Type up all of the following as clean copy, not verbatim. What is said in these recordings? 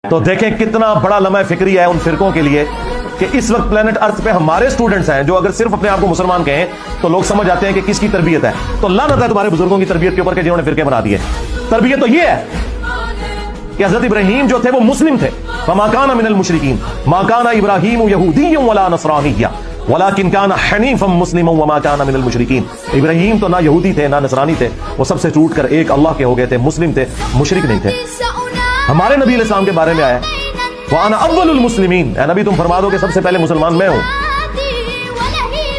تو دیکھیں کتنا بڑا لمحہ فکری ہے ان فرقوں کے لیے کہ اس وقت پلانٹ ارتھ پہ ہمارے سٹوڈنٹس ہیں جو اگر صرف اپنے آپ کو مسلمان کہیں تو لوگ سمجھ آتے ہیں کہ کس کی تربیت ہے. تو لعنت ہے تمہارے بزرگوں کی تربیت کے اوپر کہ جنہوں نے فرقے بنا دیے. تربیت تو یہ ہے کہ حضرت ابراہیم جو تھے وہ مسلم تھے. وما کان من المشرکین ما کان ابراہیم یہودی ولا نصرانی ولکن کان حنیفا مسلما وما کان من المشرکین. ابراہیم تو نہ یہودی تھے نہ نصرانی تھے, وہ سب سے ٹوٹ کر ایک اللہ کے ہو گئے تھے, مسلم تھے, مشرک نہیں تھے. ہمارے نبی علیہ السلام کے بارے میں آیا وَأَنَا أَوَّلُ الْمُسْلِمِينَ, اے نبی تم فرما دو کہ سب سے پہلے مسلمان میں ہوں.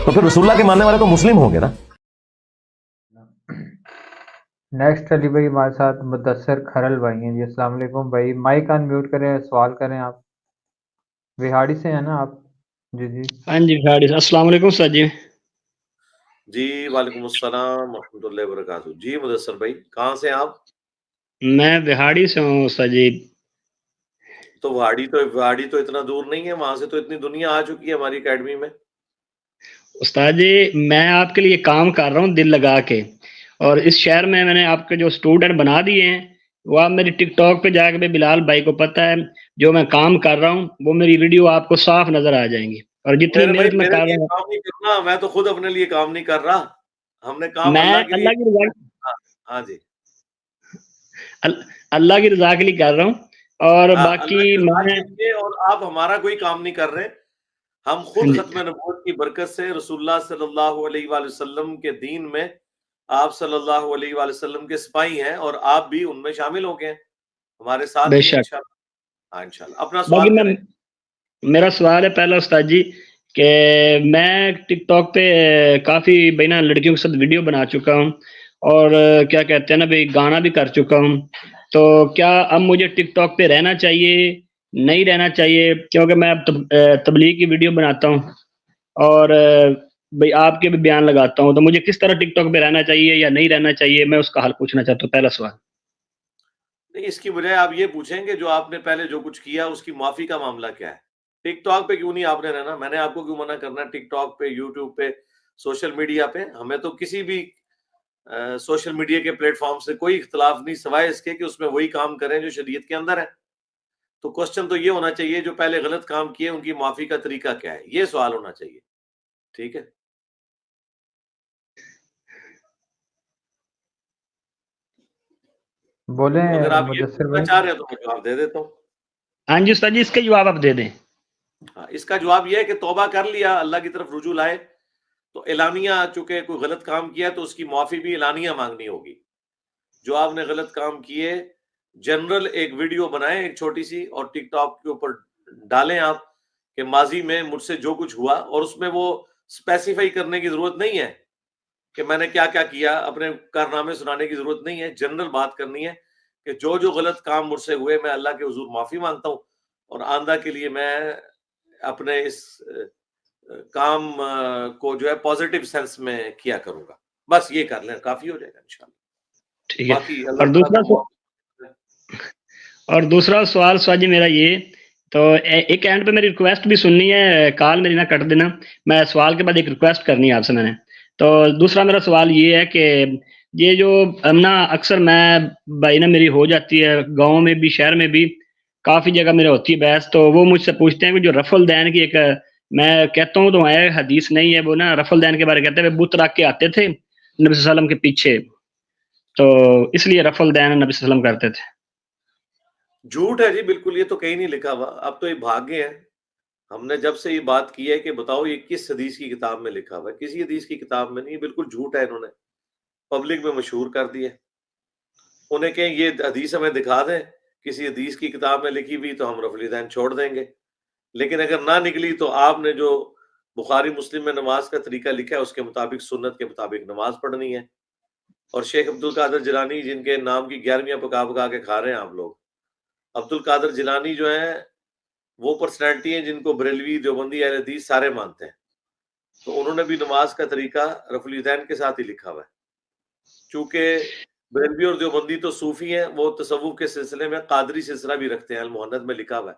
تو پھر رسول اللہ کے ماننے والے تو مسلم ہوں گے نا. نیکسٹ علی بھائی ہمارے ساتھ مدثر کھرل بھائی ہیں. جی السلام علیکم بھائی, مائک ان میوٹ کریں, سوال کریں. آپ وہاڑی سے ہیں نا آپ؟ جی ہاں جی وہاڑی سے. السلام علیکم سر جی. جی وعلیکم السلام ورحمۃ اللہ وبرکاتہ. جی مدثر بھائی کہاں سے آپ؟ میں وہاڑی سے ہوں سر جی. تو وہاڑی تو اتنا دور نہیں ہے, وہاں سے تو اتنی دنیا آ چکی ہے ہماری اکیڈمی میں. استاد جی میں آپ کے لیے کام کر رہا ہوں دل لگا کے, اور اس شہر میں نے آپ کے جو اسٹوڈنٹ بنا دیے ہیں وہ آپ میری ٹک ٹاک پہ جا کے بلال بھائی کو پتہ ہے جو میں کام کر رہا ہوں وہ میری ویڈیو آپ کو صاف نظر آ جائیں گی. اور جتنی محنت میں کر رہا ہوں, کام نہیں کرنا, میں تو خود اپنے لیے کام نہیں کر رہا, ہم نے کام میں اللہ کے لیے. اللہ کی رضا, ہاں جی اللہ کی رضا کے لیے کر رہا ہوں. اور باقی اللہ میں کے لیے, اور آپ ہمارا کوئی کام نہیں کر رہے. ہم خود ختم نبوت کی برکت سے رسول اللہ صلی اللہ علیہ وآلہ وسلم کے دین میں آپ صلی اللہ علیہ وآلہ وسلم کے سپاہی ہیں, اور آپ بھی ان میں شامل ہو گئے ہیں ہمارے ساتھ بے ہی شک. انشاءاللہ. ہاں انشاءاللہ اپنا باقی سوال کریں. میرا سوال ہے پہلا استاد جی کہ میں ٹک ٹاک پہ کافی بھائی نا لڑکیوں کے ساتھ ویڈیو بنا چکا ہوں, اور کیا کہتے ہیں نا بھائی گانا بھی کر چکا ہوں. تو کیا اب مجھے ٹک ٹاک پہ رہنا چاہیے نہیں رہنا چاہیے, کیونکہ میں اب تبلیغ کی ویڈیو بناتا ہوں اور بھائی آپ کے بھی بیان لگاتا ہوں, تو مجھے کس طرح ٹک ٹاک پہ رہنا چاہیے یا نہیں رہنا چاہیے, میں اس کا حل پوچھنا چاہتا ہوں. پہلا سوال. نہیں, اس کی بجائے آپ یہ پوچھیں کہ جو آپ نے پہلے جو کچھ کیا اس کی معافی کا معاملہ کیا ہے. ٹک ٹاک پہ کیوں نہیں آپ نے رہنا, میں نے آپ کو کیوں منع کرنا ہے ٹک ٹاک پہ, یوٹیوب پہ, سوشل میڈیا پہ. ہمیں تو کسی بھی سوشل میڈیا کے پلیٹ فارم سے کوئی اختلاف نہیں, سوائے اس کے کہ اس میں وہی کام کریں جو شریعت کے اندر ہے. تو کوسچن تو یہ ہونا چاہیے جو پہلے غلط کام کیے ان کی معافی کا طریقہ کیا ہے, یہ سوال ہونا چاہیے. ٹھیک ہے, بولیں اگر آپ یہ مدثر پوچھنا بھائی. چاہ رہے ہیں تو میں جواب دے دیتا ہوں. ہاں جی استاد جی اس کے جواب آپ دے دیں. اس کا جواب یہ ہے کہ توبہ کر لیا, اللہ کی طرف رجوع لائے, تو اعلانیہ چونکہ کوئی غلط کام کیا تو اس کی معافی بھی اعلانیہ مانگنی ہوگی. جو آپ نے غلط کام کیے جنرل ایک ویڈیو بنائیں ایک چھوٹی سی, اور ٹک ٹاک کے اوپر ڈالیں آپ کہ ماضی میں مجھ سے جو کچھ ہوا, اور اس میں وہ اسپیسیفائی کرنے کی ضرورت نہیں ہے کہ میں نے کیا کیا کیا, اپنے کارنامے سنانے کی ضرورت نہیں ہے. جنرل بات کرنی ہے کہ جو غلط کام مجھ سے ہوئے میں اللہ کے حضور معافی مانگتا ہوں, اور آئندہ کے لیے میں اپنے اس کام کو جو ہے پازیٹیو سینس میں کیا کروں گا. بس یہ کر لیں, کافی ہو جائے گا انشاءاللہ. ٹھیک ہے. باقی اللہ تعالیٰ اور دوسرا سوال سوال جی میرا یہ, تو ایک اینڈ پہ میری ریکویسٹ بھی سننی ہے, کال میری نہ کٹ دینا, میں سوال کے بعد ایک ریکویسٹ کرنی ہے آپ سے میں نے. تو دوسرا میرا سوال یہ ہے کہ یہ جو نا اکثر میں بھائی نا میری ہو جاتی ہے گاؤں میں بھی شہر میں بھی کافی جگہ میرے ہوتی ہے بحث, تو وہ مجھ سے پوچھتے ہیں کہ جو رفل دین کی ایک میں کہتا ہوں تو ہے حدیث نہیں ہے, وہ نا رفل دین کے بارے کہتے ہیں بت رکھ کے آتے تھے نبی صلی اللہ علیہ وسلم کے پیچھے, تو اس لیے رفل دین نبی صلی اللہ علیہ وسلم کرتے تھے. جھوٹ ہے جی بالکل, یہ تو کہیں نہیں لکھا ہوا. اب تو یہ بھاگے ہیں. ہم نے جب سے یہ بات کی ہے کہ بتاؤ یہ کس حدیث کی کتاب میں لکھا ہوا ہے, کسی حدیث کی کتاب میں نہیں. یہ بالکل جھوٹ ہے, انہوں نے پبلک میں مشہور کر دیا. انہیں کہیں یہ حدیث ہمیں دکھا دیں کسی حدیث کی کتاب میں لکھی ہوئی تو ہم رفل دین چھوڑ دیں گے, لیکن اگر نہ نکلی تو آپ نے جو بخاری مسلم میں نماز کا طریقہ لکھا ہے اس کے مطابق سنت کے مطابق نماز پڑھنی ہے. اور شیخ عبد القادر جیلانی جن کے نام کی 11ویں پکا پکا کے کھا رہے ہیں آپ لوگ, عبد القادر جیلانی جو ہیں وہ پرسنالٹی ہیں جن کو بریلوی دیوبندی اہل حدیث سارے مانتے ہیں. تو انہوں نے بھی نماز کا طریقہ رفع الیدین کے ساتھ ہی لکھا ہوا ہے. چونکہ بریلوی اور دیوبندی تو صوفی ہیں, وہ تصوف کے سلسلے میں قادری سلسلہ بھی رکھتے ہیں, المحنت میں لکھا ہوا ہے,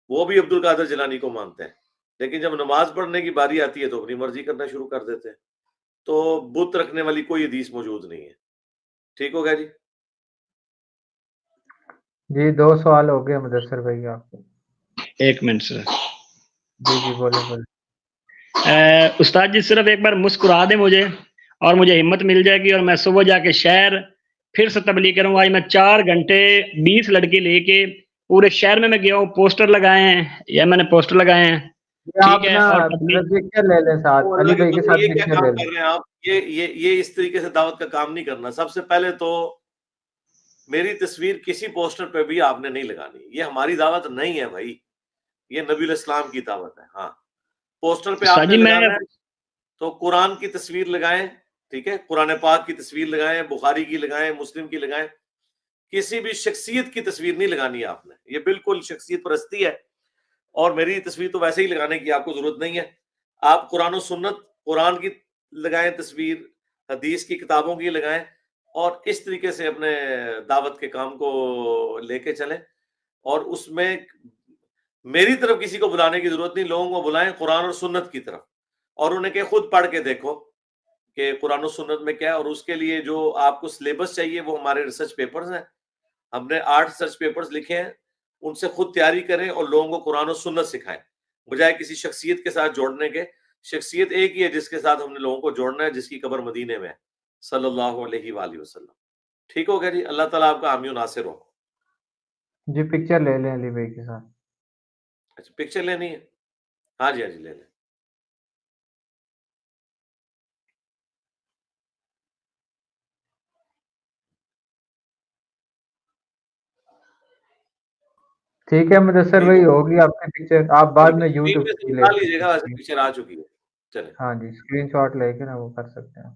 وہ بھی عبد القادر جیلانی کو مانتے ہیں. لیکن جب نماز پڑھنے کی باری آتی ہے تو اپنی مرضی کرنا شروع کر دیتے ہیں. تو بت رکھنے والی کوئی حدیث موجود نہیں ہے. ٹھیک ہو گیا جی. جی 2 سوال ہو گئے مدثر بھائی آپ کے. ایک منٹ سر. جی بولے بولے. استاد جی صرف ایک بار مسکرا دیں مجھے اور مجھے ہمت مل جائے گی اور میں صبح جا کے شہر پھر سے تبلیغ کروں گا. آج میں 4 گھنٹے 20 لڑکی لے کے پورے شہر میں گیا ہوں, پوسٹر لگائے ہیں, یا میں نے پوسٹر لگائے ہیں, آپ ٹھیک ہے, نا اور تبلیغ پکچر لے لیں ساتھ, وہ علی اللہ کے بھائی کے بندے ساتھ یہ کیا پکچر کام لے کر لیں. رہے ہیں آپ؟ یہ اس طریقے سے دعوت کا کام نہیں کرنا. سب سے پہلے تو میری تصویر کسی پوسٹر پہ بھی آپ نے نہیں لگانی. یہ ہماری دعوت نہیں ہے بھائی, یہ نبی الاسلام کی دعوت ہے. ہاں پوسٹر پہ آپ استاد نے جی میں لگانا ہے تو قرآن کی تصویر لگائیں, ٹھیک ہے, قرآن پاک کی تصویر لگائیں, بخاری کی لگائیں, مسلم کی لگائیں. کسی بھی شخصیت کی تصویر نہیں لگانی ہے آپ نے. یہ بالکل شخصیت پرستی ہے, اور میری تصویر تو ویسے ہی لگانے کی آپ کو ضرورت نہیں ہے. آپ قرآن و سنت, قرآن کی لگائیں تصویر, حدیث کی کتابوں کی لگائیں, اور اس طریقے سے اپنے دعوت کے کام کو لے کے چلیں. اور اس میں میری طرف کسی کو بلانے کی ضرورت نہیں, لوگوں کو بلائیں قرآن اور سنت کی طرف, اور انہیں کہ خود پڑھ کے دیکھو کہ قرآن و سنت میں کیا ہے. اور اس کے لیے جو آپ کو سلیبس چاہیے وہ ہمارے ریسرچ پیپرز ہیں. ہم نے 8 ریسرچ پیپرز لکھے ہیں, ان سے خود تیاری کریں اور لوگوں کو قرآن و سنت سکھائیں, بجائے کسی شخصیت کے ساتھ جوڑنے کے. شخصیت ایک ہی ہے جس کے ساتھ ہم نے لوگوں کو جوڑنا ہے, جس کی قبر مدینے میں ہے, صلی اللہ علیہ وآلہ وسلم. ٹھیک ہو گیا جی, اللہ تعالیٰ آپ کا حامی و ناصر ہو. جی پکچر لے لیں علی بھائی کے ساتھ. اچھا پکچر لینی ہے, ہاں جی ہاں جی لے لیں. ٹھیک ہے مدثر ٹھیک بھائی, ہو, ہوگی آپ کی پکچر, آپ بعد ٹھیک ہے, میں اسکرین یوٹیوب میں سے سے بھی لے نکال لیجیے سکتے گا, ویسے ہیں. پکچر آ چکی ہے. چلیں. ہاں جی اسکرین شاٹ لے کے نا وہ کر سکتے ہیں.